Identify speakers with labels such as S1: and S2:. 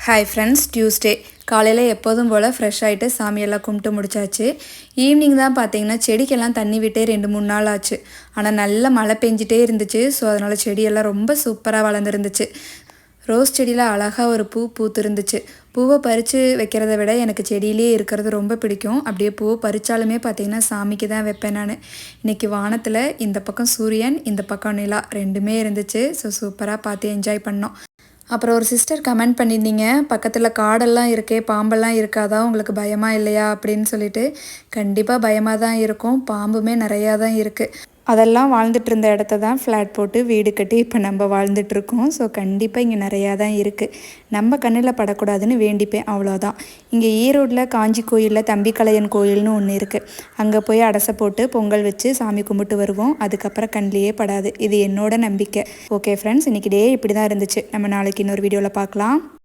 S1: Hi friends, Tuesday காலையில் எப்போதும் போல் fresh ஆகிட்டு சாமியெல்லாம் கும்பிட்டு முடிச்சாச்சு. ஈவினிங் தான் பார்த்தீங்கன்னா செடிக்கெல்லாம் தண்ணி விட்டே 2-3 நாள் ஆச்சு. ஆனால் நல்ல மழை பெஞ்சிட்டே இருந்துச்சு. ஸோ அதனால் செடியெல்லாம் ரொம்ப சூப்பராக வளர்ந்துருந்துச்சு. ரோஸ் செடியில் அழகாக ஒரு பூ பூத்துருந்துச்சு. பூவை பறித்து வைக்கிறத விட எனக்கு செடியிலே இருக்கிறது ரொம்ப பிடிக்கும். அப்படியே பூவை பறித்தாலுமே பார்த்திங்கன்னா சாமிக்கு தான் வைப்பேன் நான். இன்றைக்கி வானத்தில் இந்த பக்கம் சூரியன், இந்த பக்கம் நிலா ரெண்டுமே இருந்துச்சு. ஸோ சூப்பராக பார்த்து என்ஜாய் பண்ணோம். அப்புறம் ஒரு சிஸ்டர் கமெண்ட் பண்ணியிருந்தீங்க, பக்கத்தில் காடெல்லாம் இருக்கே, பாம்பெல்லாம் இருக்காதா, உங்களுக்கு பயமாக இல்லையா அப்படின்னு சொல்லிட்டு. கண்டிப்பாக பயமாக தான் இருக்கும். பாம்புமே நிறையா தான் இருக்குது. அதெல்லாம் வாழ்ந்துட்டு இருந்த இடத்த தான் ஃப்ளாட் போட்டு வீடு கட்டி இப்போ நம்ம வாழ்ந்துட்டுருக்கோம். ஸோ கண்டிப்பாக இங்கே நிறையா தான் இருக்குது. நம்ம கண்ணில் படக்கூடாதுன்னு வேண்டிப்பேன், அவ்வளோதான். இங்கே ஈரோட்டில் காஞ்சி கோயிலில் தம்பிக்கலையன் கோயில்னு ஒன்று இருக்குது. அங்கே போய் அடசை போட்டு பொங்கல் வச்சு சாமி கும்பிட்டு வருவோம். அதுக்கப்புறம் கண்ணிலேயே படாது. இது என்னோட நம்பிக்கை. ஓகே ஃப்ரெண்ட்ஸ், இன்றைக்கி டே இப்படி தான் இருந்துச்சு. நம்ம நாளைக்கு இன்னொரு வீடியோவில் பார்க்கலாம்.